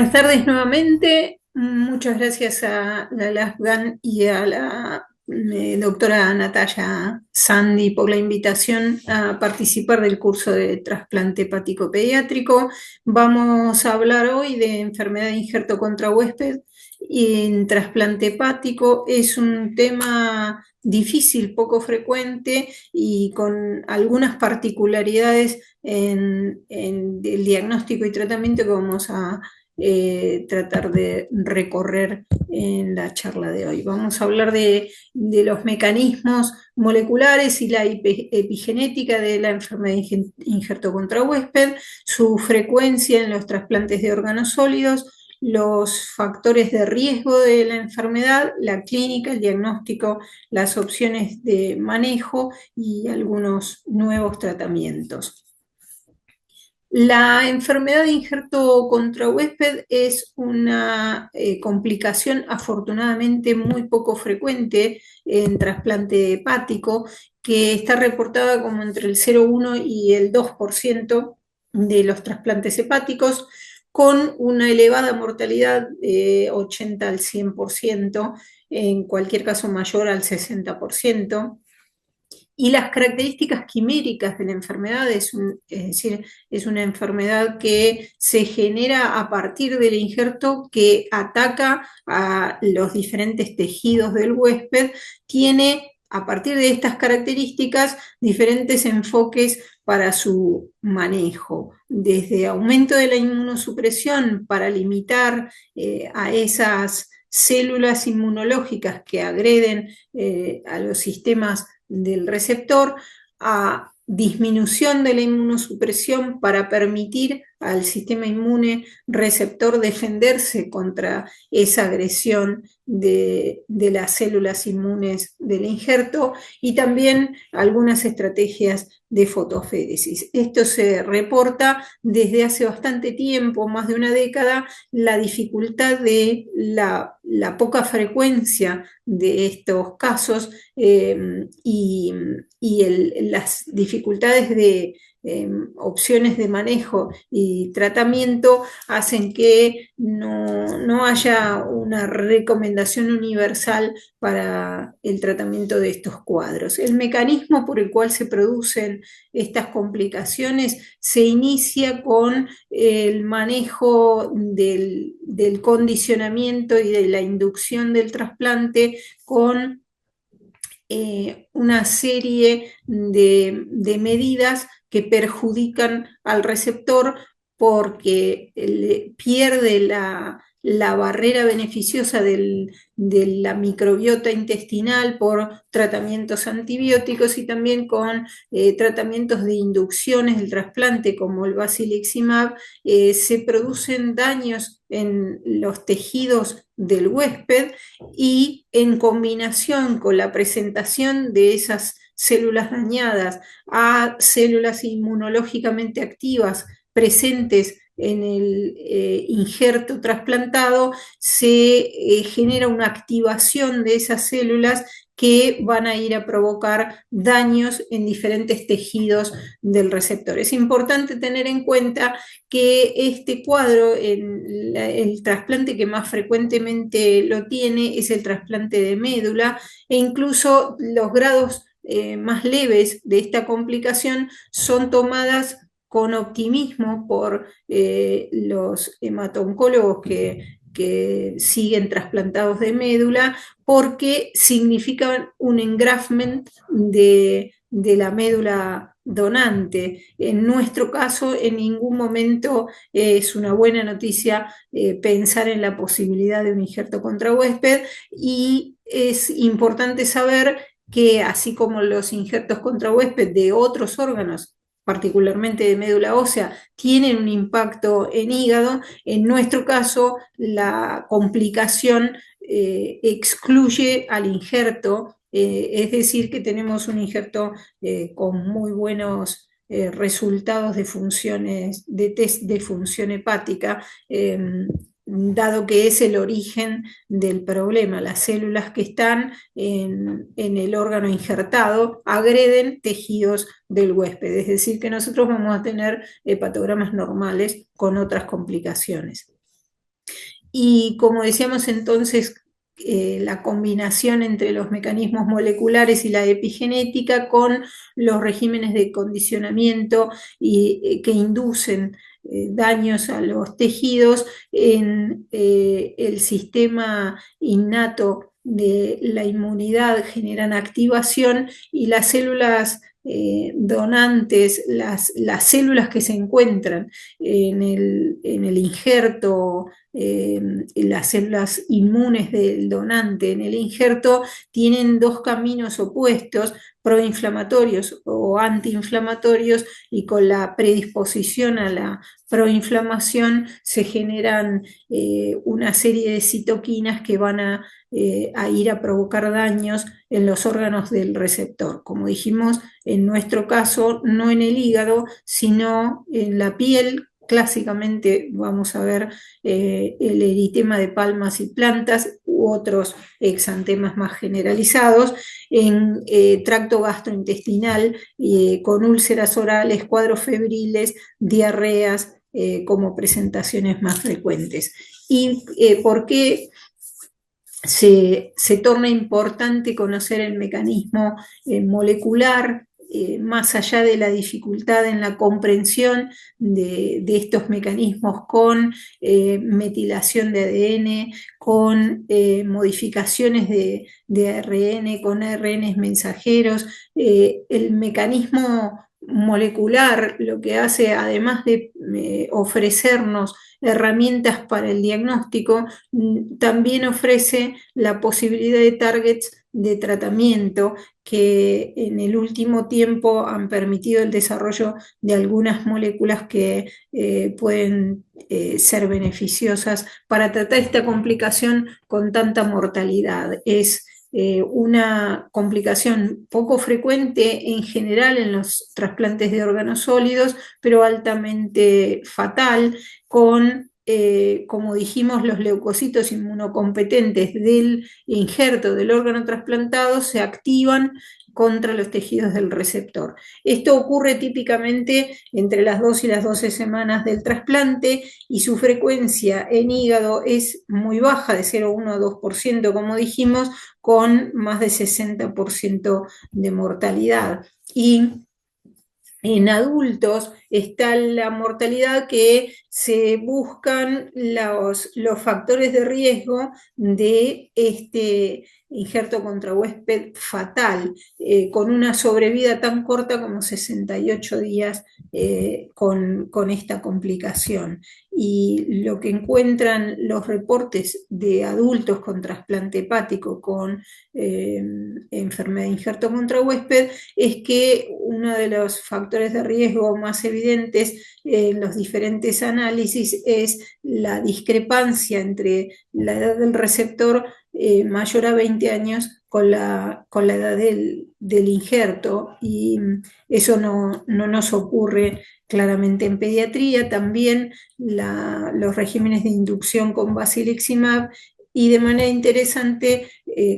Buenas tardes nuevamente. Muchas gracias a la LAFGAN y a la doctora Natalia Sandy por la invitación a participar del curso de trasplante hepático pediátrico. Vamos a hablar hoy de enfermedad de injerto contra huésped en trasplante hepático. Es un tema difícil, poco frecuente y con algunas particularidades en el diagnóstico y tratamiento que vamos a tratar de recorrer en la charla de hoy. Vamos a hablar de los mecanismos moleculares y la epigenética de la enfermedad de injerto contra huésped, su frecuencia en los trasplantes de órganos sólidos, los factores de riesgo de la enfermedad, la clínica, el diagnóstico, las opciones de manejo y algunos nuevos tratamientos. La enfermedad de injerto contra huésped es una complicación afortunadamente muy poco frecuente en trasplante hepático, que está reportada como entre el 0,1 y el 2% de los trasplantes hepáticos, con una elevada mortalidad de 80 al 100%, en cualquier caso mayor al 60%. Y las características quiméricas de la enfermedad es decir, es una enfermedad que se genera a partir del injerto que ataca a los diferentes tejidos del huésped, tiene a partir de estas características diferentes enfoques para su manejo, desde aumento de la inmunosupresión para limitar a esas células inmunológicas que agreden a los sistemas del receptor, a disminución de la inmunosupresión para permitir al sistema inmune receptor defenderse contra esa agresión de las células inmunes del injerto, y también algunas estrategias de fotoféresis. Esto se reporta desde hace bastante tiempo, más de una década, la dificultad de la poca frecuencia de estos casos las dificultades de opciones de manejo y tratamiento hacen que no haya una recomendación universal para el tratamiento de estos cuadros. El mecanismo por el cual se producen estas complicaciones se inicia con el manejo del condicionamiento y de la inducción del trasplante con una serie de medidas que perjudican al receptor porque pierde la barrera beneficiosa de la microbiota intestinal por tratamientos antibióticos y también con tratamientos de inducciones del trasplante como el basiliximab. Se producen daños en los tejidos del huésped y en combinación con la presentación de esas células dañadas a células inmunológicamente activas presentes en el injerto trasplantado, se genera una activación de esas células que van a ir a provocar daños en diferentes tejidos del receptor. Es importante tener en cuenta que este cuadro, el trasplante que más frecuentemente lo tiene es el trasplante de médula, e incluso los grados más leves de esta complicación son tomadas con optimismo por los hemato-oncólogos que siguen trasplantados de médula, porque significan un engraftment de la médula donante. En nuestro caso, en ningún momento es una buena noticia pensar en la posibilidad de un injerto contra huésped, y es importante saber que así como los injertos contra huésped de otros órganos, particularmente de médula ósea, tienen un impacto en hígado, en nuestro caso la complicación excluye al injerto, es decir, que tenemos un injerto con muy buenos resultados de funciones, de test de función hepática, dado que es el origen del problema. Las células que están en el órgano injertado agreden tejidos del huésped, es decir, que nosotros vamos a tener hepatogramas normales con otras complicaciones. Y como decíamos entonces, la combinación entre los mecanismos moleculares y la epigenética con los regímenes de condicionamiento que inducen daños a los tejidos en el sistema innato de la inmunidad generan activación y las células donantes, las células que se encuentran en el injerto, las células inmunes del donante en el injerto tienen dos caminos opuestos, proinflamatorios o antiinflamatorios, y con la predisposición a la proinflamación se generan una serie de citoquinas que van a ir a provocar daños en los órganos del receptor. Como dijimos, en nuestro caso, no en el hígado, sino en la piel. Clásicamente vamos a ver el eritema de palmas y plantas u otros exantemas más generalizados, en tracto gastrointestinal, con úlceras orales, cuadros febriles, diarreas como presentaciones más frecuentes. ¿Y por qué se torna importante conocer el mecanismo molecular, más allá de la dificultad en la comprensión de estos mecanismos con metilación de ADN, con modificaciones de ARN, con ARN mensajeros? El mecanismo molecular lo que hace, además de ofrecernos herramientas para el diagnóstico, también ofrece la posibilidad de targets de tratamiento que en el último tiempo han permitido el desarrollo de algunas moléculas que pueden ser beneficiosas para tratar esta complicación con tanta mortalidad. Es una complicación poco frecuente en general en los trasplantes de órganos sólidos, pero altamente fatal, con, como dijimos, los leucocitos inmunocompetentes del injerto del órgano trasplantado se activan contra los tejidos del receptor. Esto ocurre típicamente entre las 2 y las 12 semanas del trasplante, y su frecuencia en hígado es muy baja, de 0,1 a 2%, como dijimos, con más de 60% de mortalidad. Y en adultos está la mortalidad que se buscan los factores de riesgo de este injerto contra huésped fatal, con una sobrevida tan corta como 68 días con esta complicación. Y lo que encuentran los reportes de adultos con trasplante hepático con enfermedad de injerto contra huésped es que uno de los factores de riesgo más evidentes en los diferentes análisis es la discrepancia entre la edad del receptor mayor a 20 años con la edad del injerto, y eso no nos ocurre claramente en pediatría. También los regímenes de inducción con basiliximab, y de manera interesante,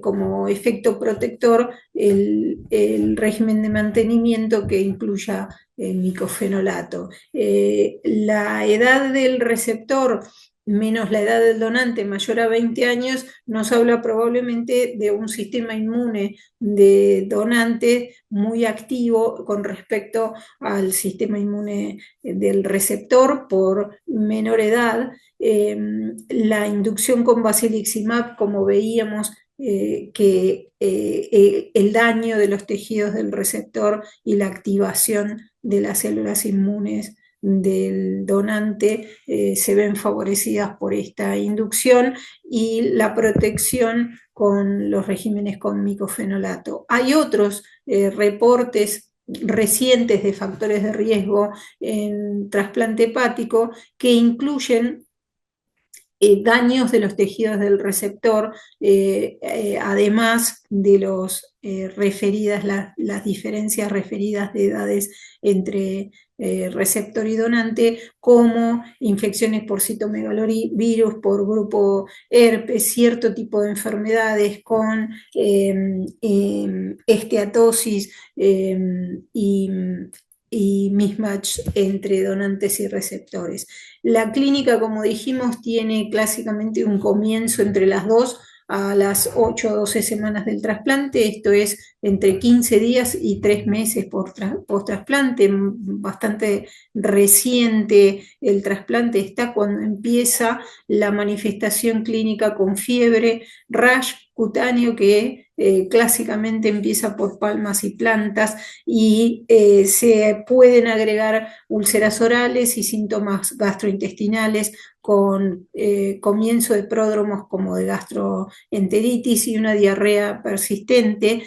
como efecto protector, el régimen de mantenimiento que incluya micofenolato. La edad del receptor menos la edad del donante mayor a 20 años nos habla probablemente de un sistema inmune de donante muy activo con respecto al sistema inmune del receptor por menor edad. La inducción con basiliximab, como veíamos, que el daño de los tejidos del receptor y la activación de las células inmunes del donante se ven favorecidas por esta inducción, y la protección con los regímenes con micofenolato. Hay otros reportes recientes de factores de riesgo en trasplante hepático que incluyen daños de los tejidos del receptor, además de las diferencias referidas de edades entre receptor y donante, como infecciones por citomegalovirus, por grupo herpes, cierto tipo de enfermedades con esteatosis y y mismatch entre donantes y receptores. La clínica, como dijimos, tiene clásicamente un comienzo entre las 2 a las 8 o 12 semanas del trasplante, esto es entre 15 días y 3 meses post trasplante, bastante reciente el trasplante está cuando empieza la manifestación clínica con fiebre, rash cutáneo que clásicamente empieza por palmas y plantas y se pueden agregar úlceras orales y síntomas gastrointestinales con comienzo de pródromos como de gastroenteritis y una diarrea persistente,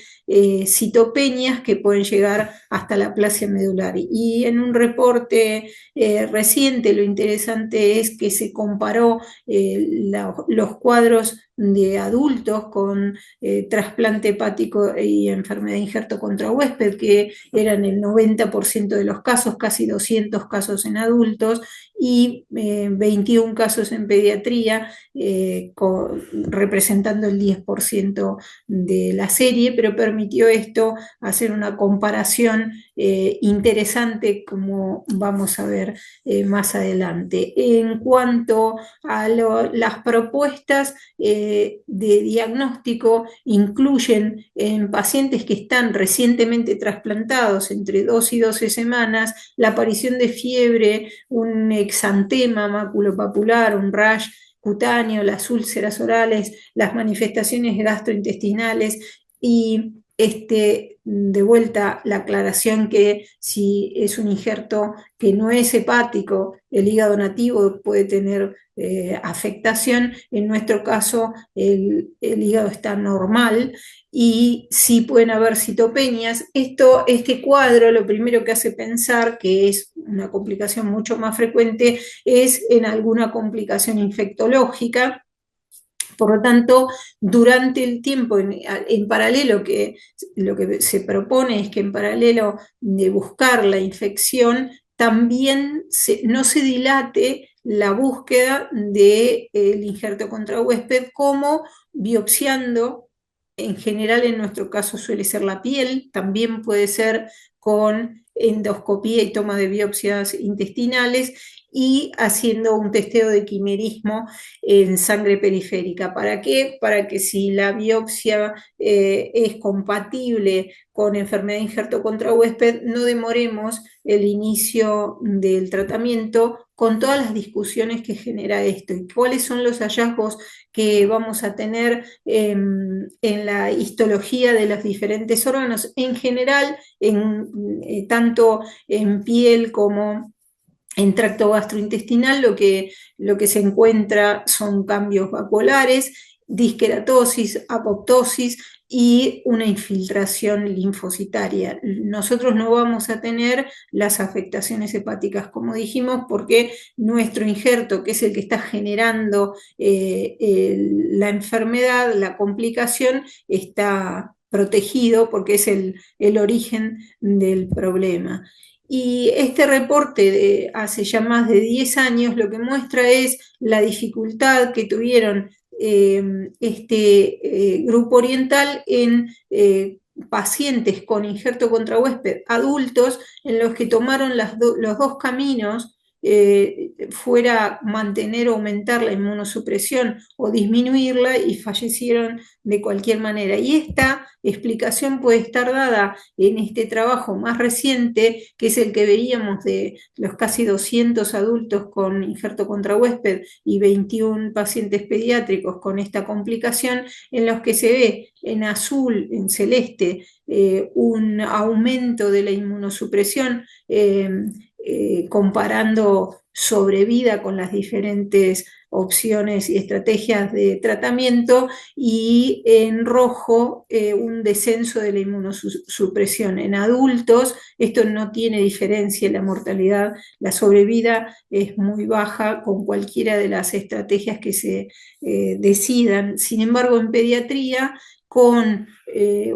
citopenias que pueden llegar hasta la aplasia medular. Y en un reporte reciente lo interesante es que se comparó los cuadros de adultos con trasplante hepático y enfermedad de injerto contra huésped, que eran el 90% de los casos, casi 200 casos en adultos y 21 casos en pediatría, representando el 10% de la serie, pero permitió esto hacer una comparación interesante, como vamos a ver más adelante. En cuanto a las propuestas de diagnóstico, incluyen en pacientes que están recientemente trasplantados entre 2 y 12 semanas la aparición de fiebre, un exantema maculopapular, un rash cutáneo, las úlceras orales, las manifestaciones gastrointestinales y de vuelta la aclaración que si es un injerto que no es hepático, el hígado nativo puede tener afectación. En nuestro caso, el hígado está normal y sí pueden haber citopenias. Este cuadro lo primero que hace pensar que es una complicación mucho más frecuente es en alguna complicación infectológica. Por lo tanto, durante el tiempo, en paralelo, lo que se propone es que en paralelo de buscar la infección, también no se dilate la búsqueda del injerto contra huésped, como biopsiando. En general, en nuestro caso suele ser la piel, también puede ser con endoscopía y toma de biopsias intestinales y haciendo un testeo de quimerismo en sangre periférica. ¿Para qué? Para que si la biopsia es compatible con enfermedad de injerto contra huésped, no demoremos el inicio del tratamiento con todas las discusiones que genera esto y cuáles son los hallazgos que vamos a tener en la histología de los diferentes órganos, en general, tanto en piel como en tracto gastrointestinal. Lo que se encuentra son cambios vacuolares, disqueratosis, apoptosis y una infiltración linfocitaria. Nosotros no vamos a tener las afectaciones hepáticas, como dijimos, porque nuestro injerto, que es el que está generando la enfermedad, la complicación, está protegido porque es el origen del problema. Y este reporte de hace ya más de 10 años lo que muestra es la dificultad que tuvieron grupo oriental en pacientes con injerto contra huésped adultos, en los que tomaron los dos caminos, fuera mantener o aumentar la inmunosupresión o disminuirla, y fallecieron de cualquier manera. Y esta explicación puede estar dada en este trabajo más reciente, que es el que veíamos de los casi 200 adultos con injerto contra huésped y 21 pacientes pediátricos con esta complicación, en los que se ve en azul, en celeste, un aumento de la inmunosupresión, comparando sobrevida con las diferentes opciones y estrategias de tratamiento, y en rojo un descenso de la inmunosupresión. En adultos esto no tiene diferencia, la mortalidad, la sobrevida es muy baja con cualquiera de las estrategias que se decidan. Sin embargo, en pediatría, con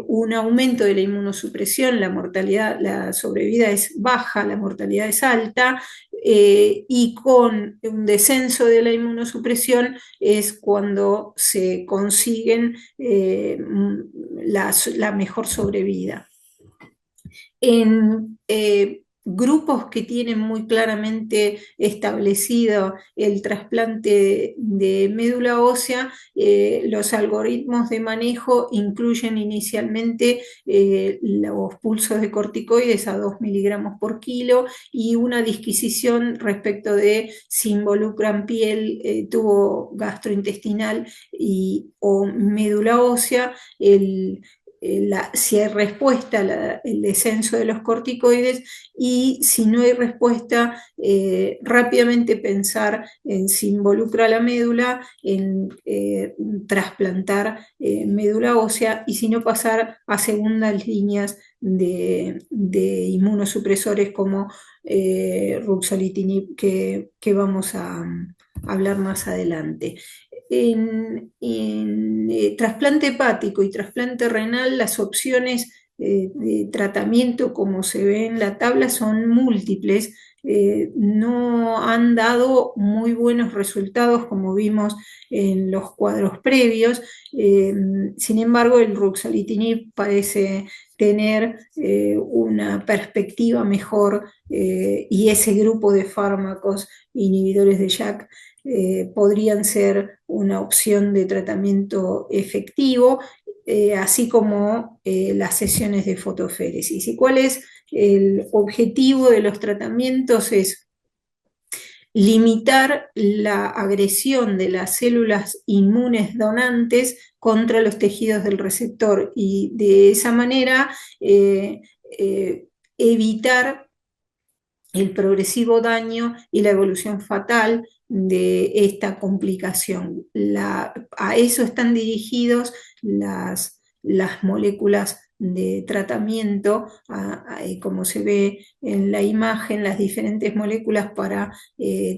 un aumento de la inmunosupresión, la mortalidad, la sobrevida es baja, la mortalidad es alta, y con un descenso de la inmunosupresión es cuando se consiguen la mejor sobrevida. En grupos que tienen muy claramente establecido el trasplante de médula ósea, los algoritmos de manejo incluyen inicialmente los pulsos de corticoides a 2 miligramos por kilo y una disquisición respecto de si involucran piel, tubo gastrointestinal o médula ósea. Si hay respuesta, el descenso de los corticoides, y si no hay respuesta, rápidamente pensar en si involucra la médula, en trasplantar médula ósea, y si no, pasar a segundas líneas de inmunosupresores como ruxolitinib, que vamos a hablar más adelante. En trasplante hepático y trasplante renal, las opciones de tratamiento, como se ve en la tabla, son múltiples. No han dado muy buenos resultados, como vimos en los cuadros previos. Sin embargo, el ruxolitinib parece tener una perspectiva mejor, y ese grupo de fármacos inhibidores de JAK podrían ser una opción de tratamiento efectivo, así como las sesiones de fotoféresis. ¿Y cuál es el objetivo de los tratamientos? Es limitar la agresión de las células inmunes donantes contra los tejidos del receptor, y de esa manera evitar el progresivo daño y la evolución fatal de esta complicación. A eso están dirigidos las moléculas de tratamiento, como se ve en la imagen, las diferentes moléculas para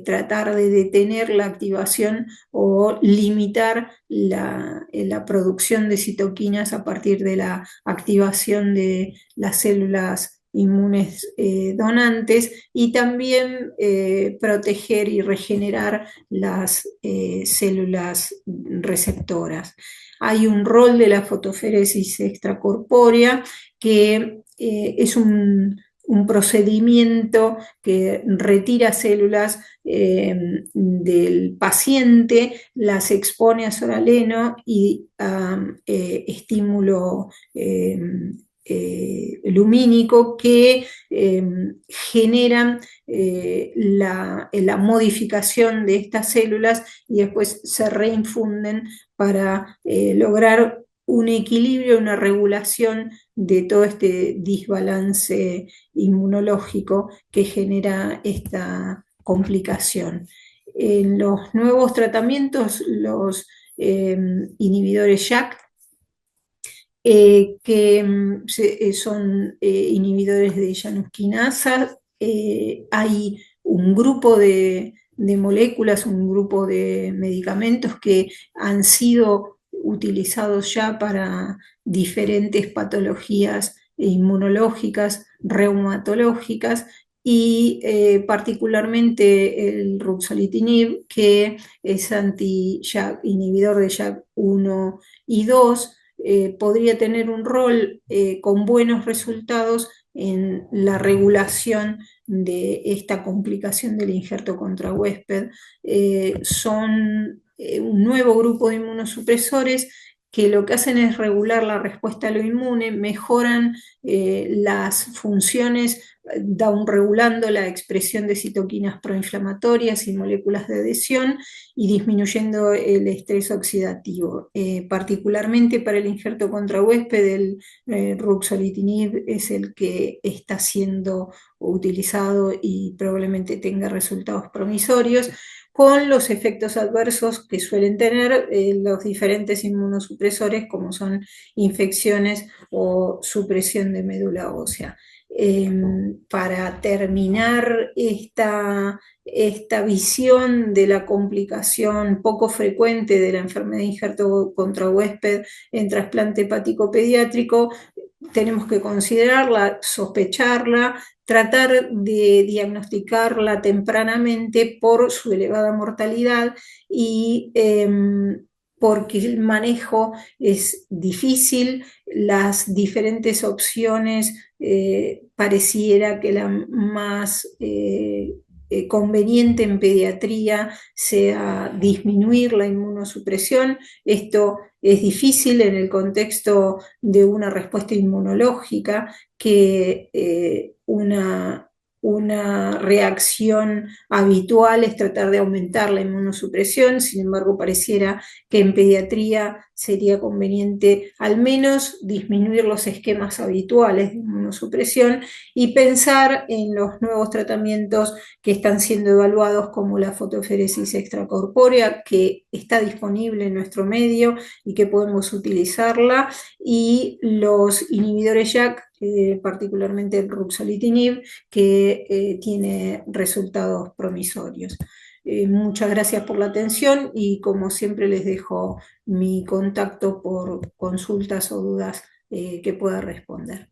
tratar de detener la activación o limitar la producción de citoquinas a partir de la activación de las células inmunes donantes, y también proteger y regenerar las células receptoras. Hay un rol de la fotoferesis extracorpórea, que es un procedimiento que retira células del paciente, las expone a soraleno y estímulo lumínico, que generan la modificación de estas células, y después se reinfunden para lograr un equilibrio, una regulación de todo este desbalance inmunológico que genera esta complicación. En los nuevos tratamientos, los inhibidores JAK, que son inhibidores de Janus-quinasa. Hay un grupo de moléculas, un grupo de medicamentos que han sido utilizados ya para diferentes patologías inmunológicas, reumatológicas, y particularmente el ruxolitinib, que es inhibidor de JAK1 y 2, podría tener un rol con buenos resultados en la regulación de esta complicación del injerto contra huésped. Son un nuevo grupo de inmunosupresores que lo que hacen es regular la respuesta a lo inmune, mejoran las funciones, downregulando la expresión de citoquinas proinflamatorias y moléculas de adhesión, y disminuyendo el estrés oxidativo. Particularmente para el injerto contra huésped, el ruxolitinib es el que está siendo utilizado y probablemente tenga resultados promisorios, con los efectos adversos que suelen tener los diferentes inmunosupresores, como son infecciones o supresión de médula ósea. Para terminar esta visión de la complicación poco frecuente de la enfermedad de injerto contra huésped en trasplante hepático pediátrico, tenemos que considerarla, sospecharla, tratar de diagnosticarla tempranamente por su elevada mortalidad, y porque el manejo es difícil, las diferentes opciones pareciera que la más conveniente en pediatría sea disminuir la inmunosupresión. Esto es difícil en el contexto de una respuesta inmunológica, que una reacción habitual es tratar de aumentar la inmunosupresión. Sin embargo, pareciera que en pediatría sería conveniente al menos disminuir los esquemas habituales de inmunosupresión y pensar en los nuevos tratamientos que están siendo evaluados, como la fotoferesis extracorpórea, que está disponible en nuestro medio y que podemos utilizarla, y los inhibidores JAK, particularmente el ruxolitinib, que tiene resultados promisorios. Muchas gracias por la atención y, como siempre, les dejo mi contacto por consultas o dudas que pueda responder.